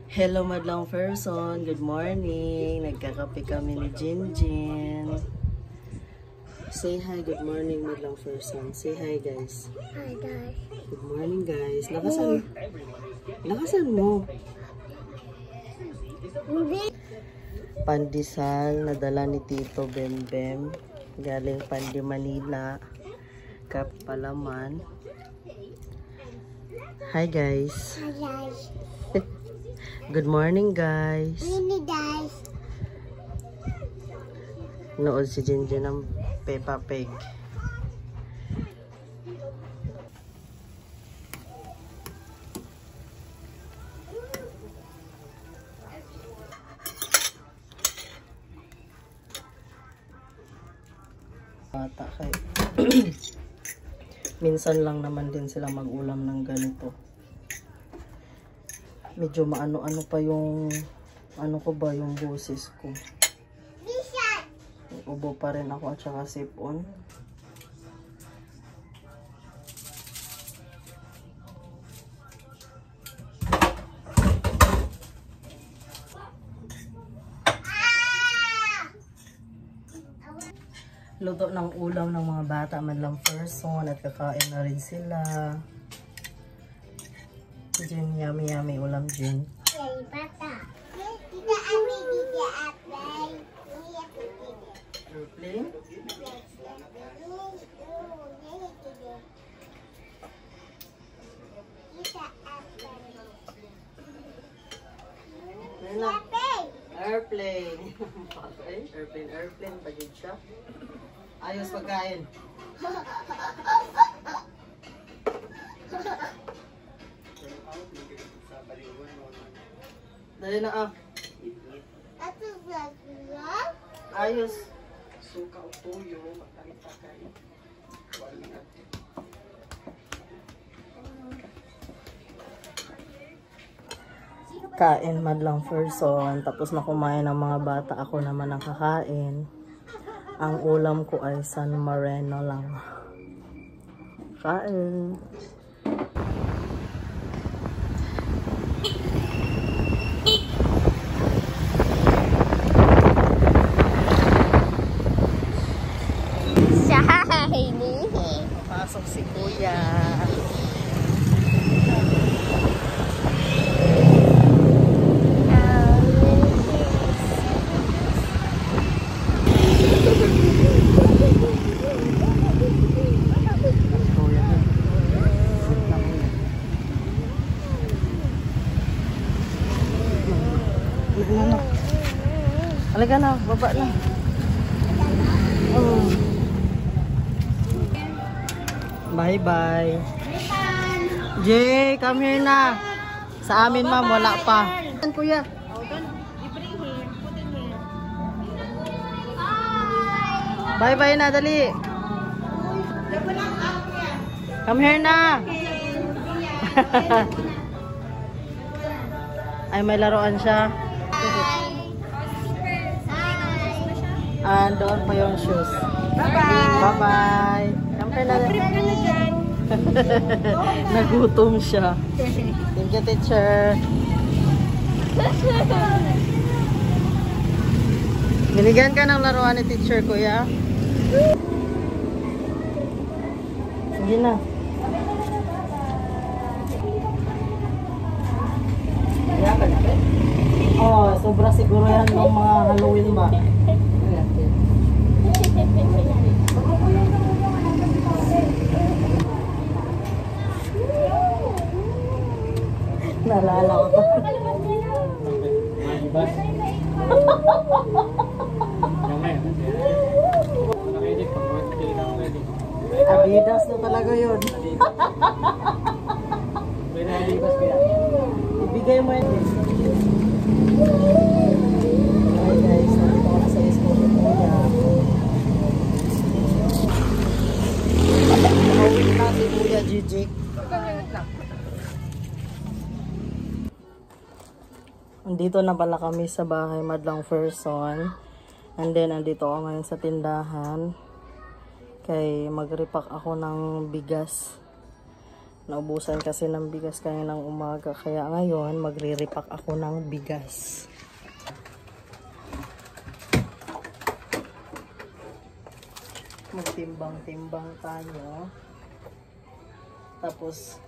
Hello madlang person, good morning. Nagkakape kami ni Jinjin. Say hi, good morning madlang person. Say hi guys. Hi guys. Good morning guys. Lakasan mo. Pandesal na dala ni Tito Bembem. Galing Pandi Manila. Kapalaman. Hi guys. Hi guys. Good morning guys. Mini guys. Nood si Jinjin ng Peppa Pig. Bata kay minsan lang naman din sila mag-ulam ng ganito. Medyo maano-ano pa yung ko ba yung boses ko. Ubo pa rin ako at saka sipon. Luto ng ulam ng mga bata madlang person at kakain na rin sila. Jin, yummy yummy ulam Jin. Bata. Airplane? Airplane. Airplane. Pagod siya. Ayos pagkain. Dali na ah. Ayos. Suka o tuyo. Makakita-kay. Kain madlang person. Tapos na kumain ng mga bata. Ako naman ang kakain. Ang ulam ko ay San Marino lang. Kain. Pasok si Kuya. Halika na, baba na. Bye-bye. Jay, come here na. Sa amin, ma'am, wala pa. Kuya. Bye-bye na, dali. Come here na. Ay, may laruan siya. And doon pa yung shoes. Bye-bye. Bye-bye. Kampay na. Nagutom siya. Thank you, teacher. Binigyan ka ng laruan ni teacher, kuya. Sige na. Oh, sobra siguro yan ng mga Halloween ba? Nalala ko pa. Adidas na talaga yun. Ibigay mo yun. Hi guys, nandito ko na sa school ni Kuya. Mawin na si Kuya Gigi. Andito na pala kami sa bahay madlang person. And then, andito ako ngayon sa tindahan. Kay mag-repack ako ng bigas. Naubusan kasi ng bigas kaninang umaga. Kaya ngayon, magre-repack ako ng bigas. Magtimbang-timbang tayo. Tapos,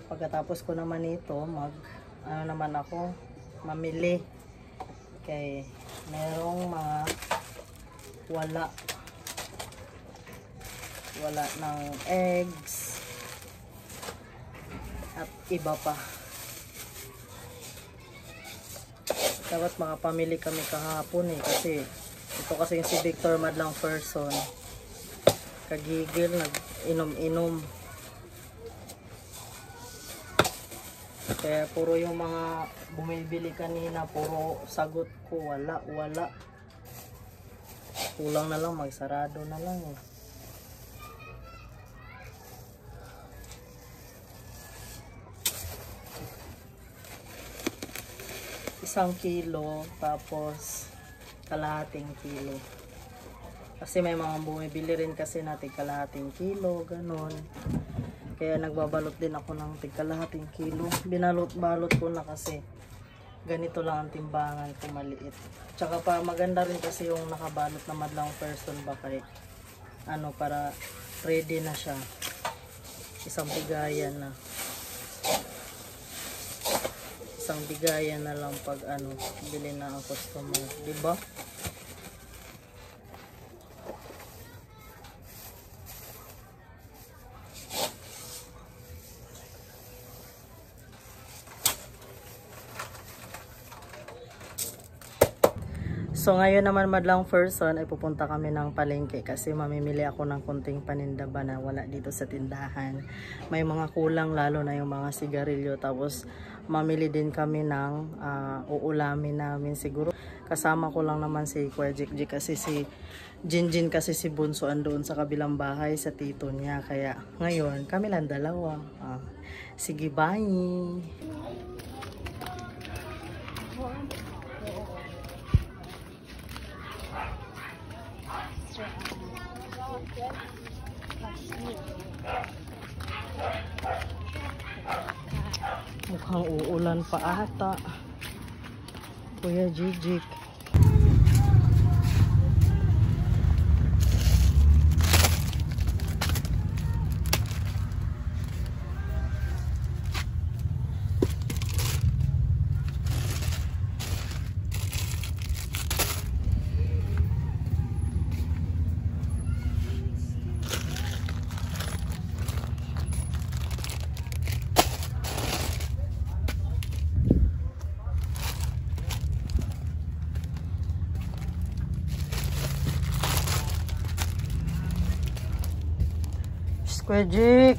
pagkatapos ko naman ito, mamili. Kay merong mga wala ng eggs at iba pa. Dapat makapamili kami kahapon kasi ito kasi yung si Victor madlang person, kagigil, nag-inom-inom. Kaya puro yung mga bumibili kanina, puro sagot ko, wala. Kulang na lang, magsarado na lang eh. Isang kilo, tapos kalahating kilo. Kasi may mga bumibili rin kasi natin kalahating kilo, ganon. Kaya nagbabalot din ako ng tigkalahating kilo. Binalot-balot ko na kasi ganito lang ang timbangan ko, maliit. Tsaka pa maganda rin kasi yung nakabalot na madlang person ba kay para ready na siya. Isang bigayan na. Isang bigayan na lang pag bili na ang customer, di ba? So ngayon naman madlang person ay pupunta kami ng palengke kasi mamimili ako ng konting paninda ba na wala dito sa tindahan. May mga kulang lalo na yung mga sigarilyo, tapos mamili din kami ng uulamin namin siguro. Kasama ko lang naman si Kuya Jikjik kasi si Jinjin kasi si Bunso andoon sa kabilang bahay sa tito niya. Kaya ngayon kami lang dalawa. Sige, bye! Mukhang uulan pa ata, Kuya Jijik. Kuya Jik,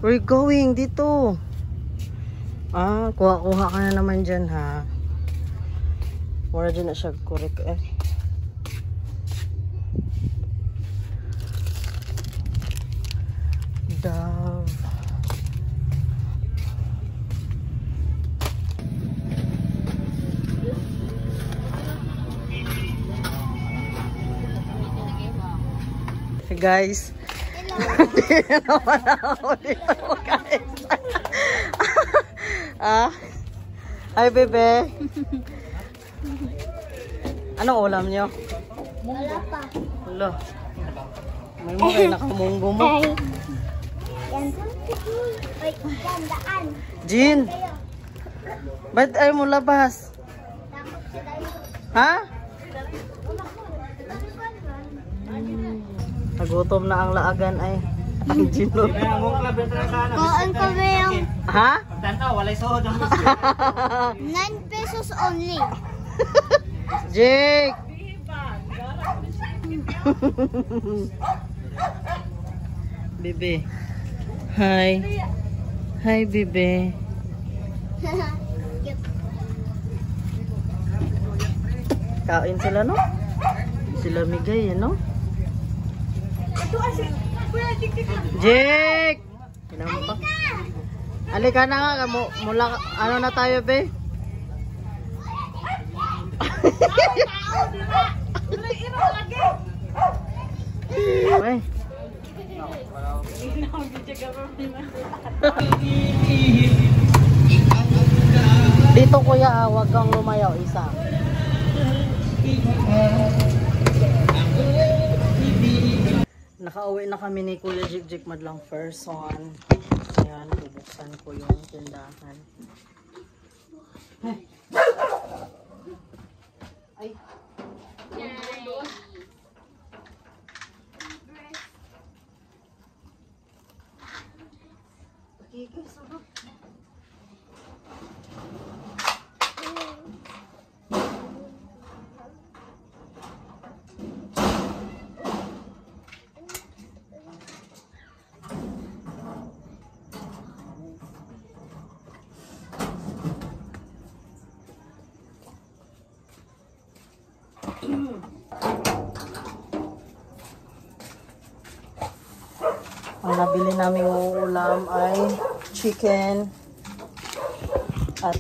we're going dito. Kuha-kuha ka na naman dyan ha. Mura dyan na siya kurek eh. Dove. Hey guys. Hindi naman ako dito, guys. Hi, bebe. Anong ulam nyo? Wala pa. Wala. May mo kayo nakamunggo mo. Yan. Ay, yan, daan. Jin, ba't ayaw mo labas? Ha? Nagutom na ang laagan ay. Ang Jino. Kaan kami yung... Ha? 9 pesos only. Jake! Bebe. Hi. Hi, bebe. Kain sila, no? Sila migay, no? Jake! Halika na nga. Mula, ano na tayo, be? Ay. Dito kuya, wag kang lumayaw isa. Nakauwi na kami ni Kuya Jigjig madlang person. Ayan, bubuksan ko yung tindahan. Ay. Ang nabili namin ulam ay chicken at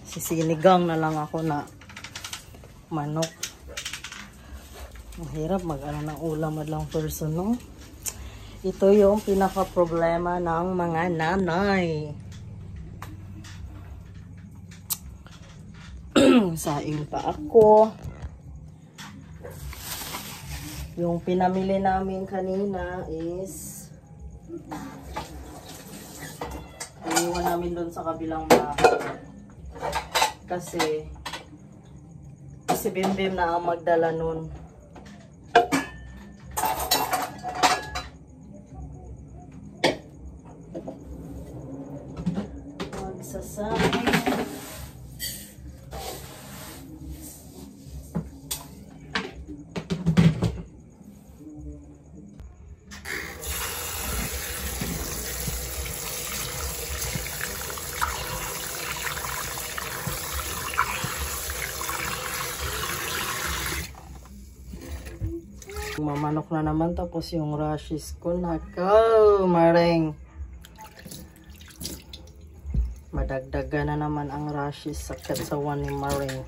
sisinigang na lang ako na manok. Mahirap mag-ano ng ulam madlang person, no? Ito yung pinaka-problema ng mga nanay. Saing pa ako. Yung pinamili namin kanina is iniwan namin doon sa kabilang bahay. Kasi si Bimbim na ang magdala nun. Magsasama. Mamanok na naman, tapos yung rashes ko nakaw, maring madagdaga na naman ang rashes sa katsawan ni Maring.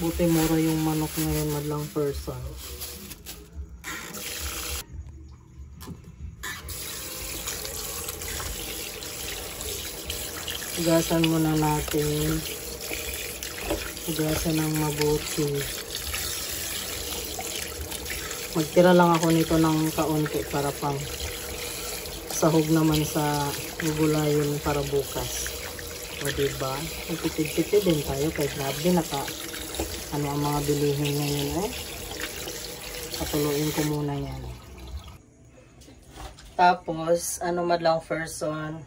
Buti mura yung manok ngayon madlang person. Hugasan muna natin. Hugasan ng mabuti. Magtira lang ako nito ng kaunti para pang sahog naman sa gugulayin para bukas. O diba? Magtitid-titid din tayo kay grabe ano ang mga bilihin ngayon Patuluin ko muna yan. Tapos, madlang person,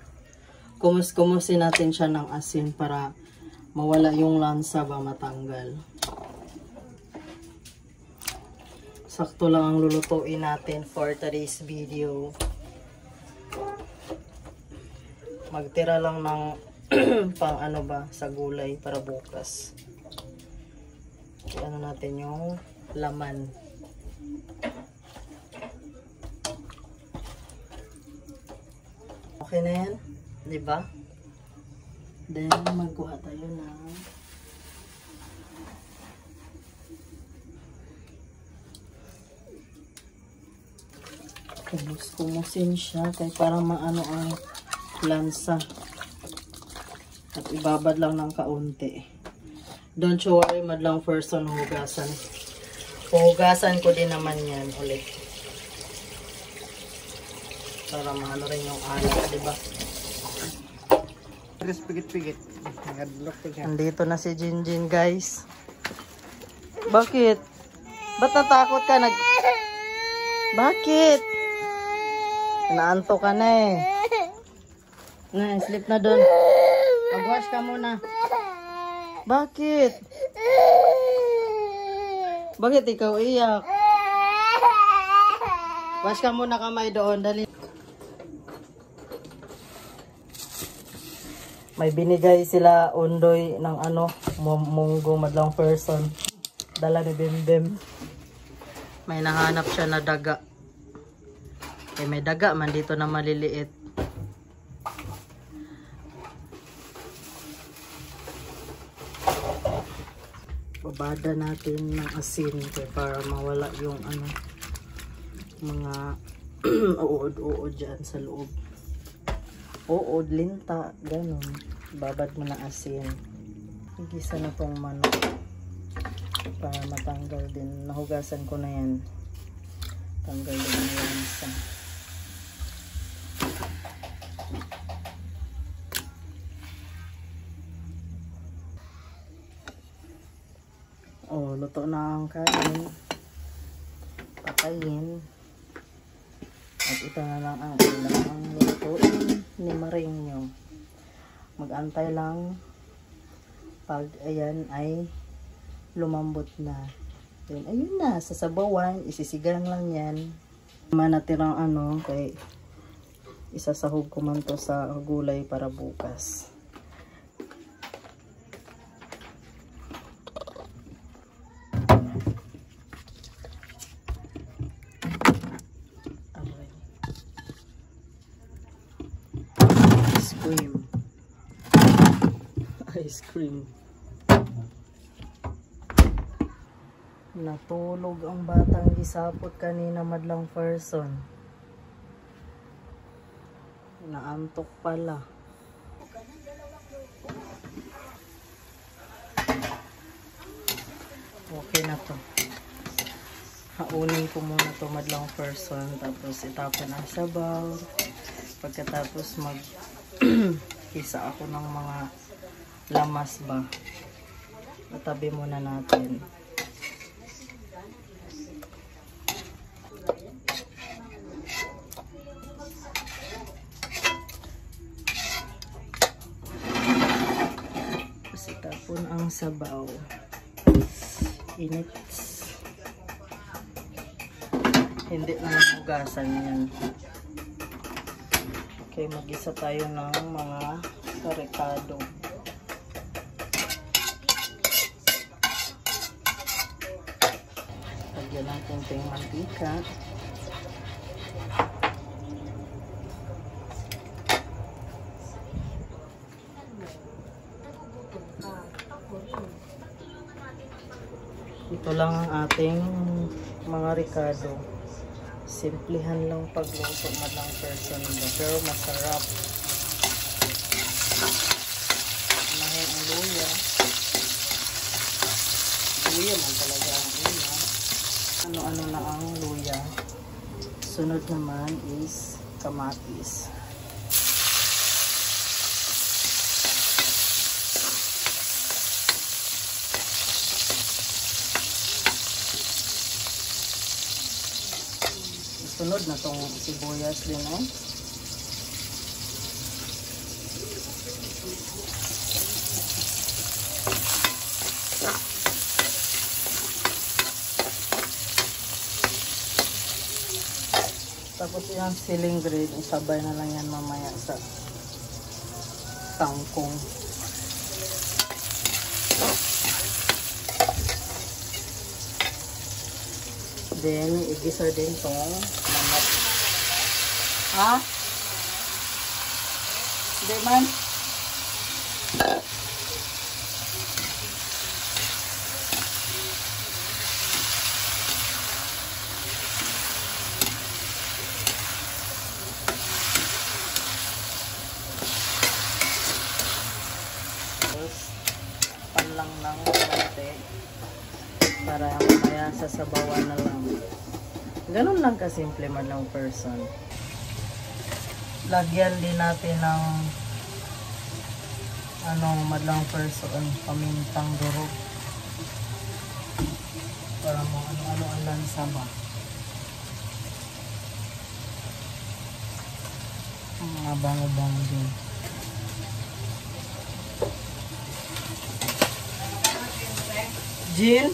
kumusin natin siya ng asin para mawala yung lansa ba matanggal. Sakto lang ang lulutuin natin for today's video. Magtira lang ng pang sa gulay para bukas. Ano natin yung laman. Okay na yan, di ba? Then magkuha tayo ng kumusin siya kaya para maano ang lansa. At ibabad lang ng kaunti. Don't you worry madlang person, hugasan. Hugasan ko din naman yan ulit. Para maano rin yung alat, diba? Pigit-pigit. Andito na si Jinjin, guys. Bakit? Ba't natakot ka? Bakit? Naanto ka na eh. Sleep na doon. Mag-wash ka muna. Bakit? Bakit ikaw iyak? Wash ka muna kamay doon. Dali. May binigay sila undoy ng munggo madlang person. Dala ni Bembem. May nahanap siya na daga. Eh, may daga man dito na maliliit. Babada natin ng asin para mawala yung ano, mga uod-uod dyan sa loob. Uod, linta, ganun. Babad mo na asin. Igisa na tong manok para matanggal din. Nahugasan ko na yan. Tanggal din na yan isa. Oh, luto na ang kanin. Patayin. At ito na lang ang ilang lutuin ni Marinho. Mag-antay lang pag ayan ay lumambot na. Then, ayun na, sasabawan, isisigang lang yan. Manatirang ano, kay isasahog ko man to sa gulay para bukas. Ice cream. Natulog ang batang gisapot kanina madlang person. Naantok pala. Okay na to. Haunin ko muna to madlang person. Tapos itapon ang sabaw. Pagkatapos isa ako ng mga lamas ba. Itabi muna natin. Tapos itapon ang sabaw. Init. Hindi na hugasan yan. Okay, mag-isa tayo ng mga rekado. Lagyan ng konting mantika. Ito lang ang ating mga rekado. Simplihan lang pagluto madlang person ba, pero masarap. Unahin ang luya. Luya man talaga ang una. Ano-ano na ang luya. Sunod naman is kamatis. Sunod na tong sibuyas din, oh. Tapos yung siling green, isabay na lang yan mamaya sa tangkong. Then, igisa din tong manok. Ha? Hindi man. Tapos, panlang ng konti. Para mamaya sasabawan na lang. Ganun lang kasimple man ng person. Lagyan din natin ng madlang person, pamintang durog. Para mo ano-ano ang lansa ba. Mga bango-bango din. Jill?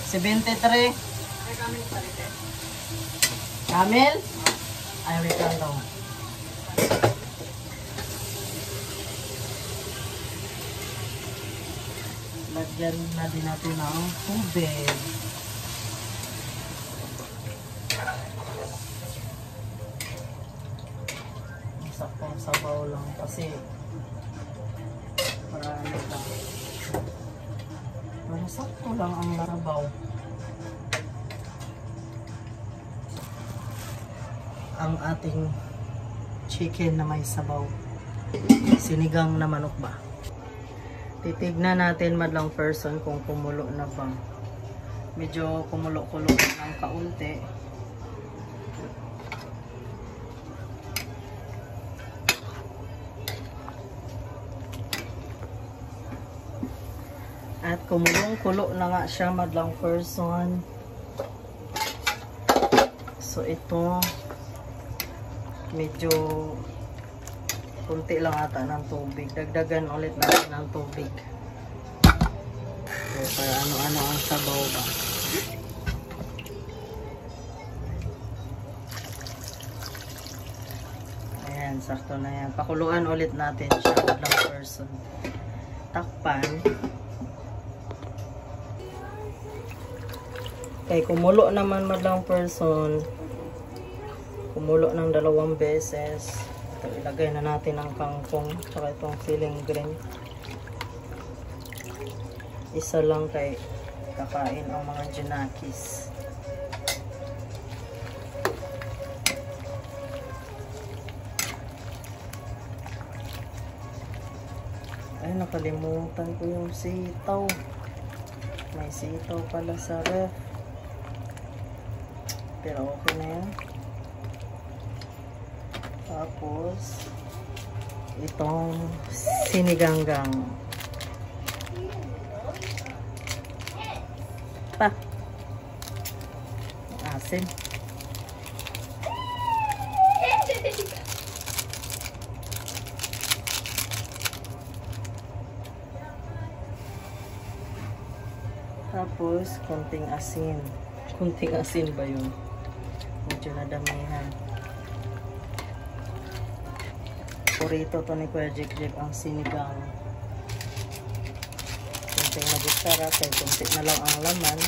73. Camel? Ay, wait lang daw. Lagyan na din natin ng tubig. Saktong sabaw lang kasi para ano lang. Para sakto lang ang larabaw. Ang ating chicken na may sabaw. Sinigang na manok ba? Titignan natin madlang person kung kumulo na ba. Medyo kumulo-kulo ng kaunti. At kumulong-kulo na nga siya madlang person. So ito medyo kunti lang ata ng tubig. Dagdagan ulit natin ng tubig. So para ano-ano ang sabaw ba. Ayan, sakto na yan. Pakuluan ulit natin siya madlang person. Takpan. Okay, kumulo naman madlang person. Kumulo ng 2 beses. Ito, ilagay na natin ang kangkong tsaka itong siling green. Isa lang kay kakain ang mga junakis. Ay, nakalimutan ko yung sitaw. May sitaw pala sa ref. Pero okay na yan. Tapos itong siniganggang pa asin. Tapos konting asin. Konting asin ba yun? Medyo nadamihan. Purito to ni Kuya Jik ang sinigang. Kunting magic sarap kaya kunti na lang ang laman.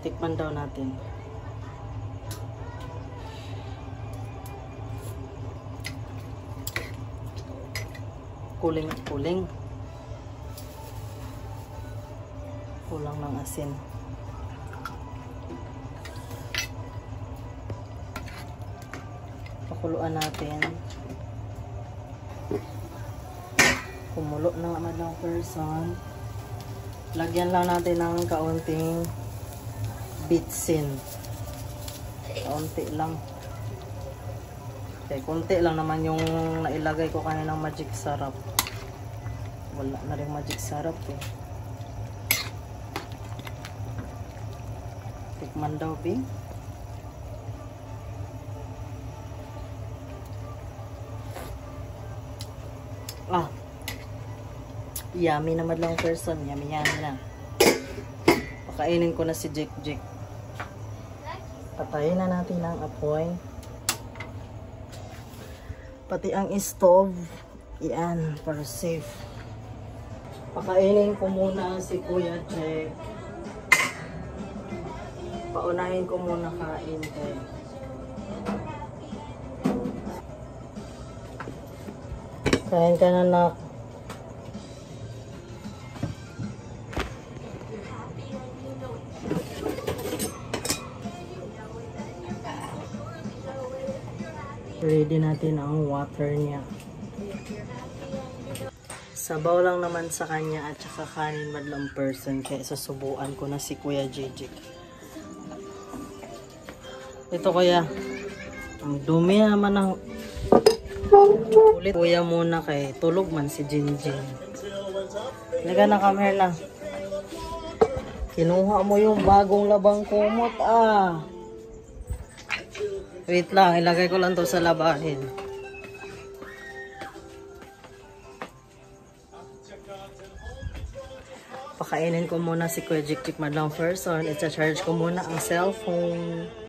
Tikman daw natin. Kuling-kuling. Kulang ng asin. Pakuluan natin. Kumulo na naman ng person. Lagyan lang natin ng kaunting bitsin. Kaunti lang. Okay, kunti lang naman yung nailagay ko kaninang magic sarap. Wala na rin magic sarap eh. Tikman daw, Bing. Ah. Yummy naman lang person. Yummy na. Pakainin ko na si Jik. Patayin na natin ang apoy. Pati ang stove. Iyan, para safe. Pakainin ko muna si Kuya Jik. Paunahin ko muna kain. Kain ka na, nak. Ready natin ang water niya. Sabaw lang naman sa kanya at saka kanin madlang person. Kaya susubuan ko na si Kuya Jik. Ito kuya. Ang dumi naman ng ulit. Kuya muna kay tulog man si Jinjin. Liga na, come here na. Kinuha mo yung bagong labang kumot ah. Wait lang, ilagay ko lang to sa labahin. Pakainin ko muna si Kuya Jik madlang person. I-charge ko muna ang cellphone.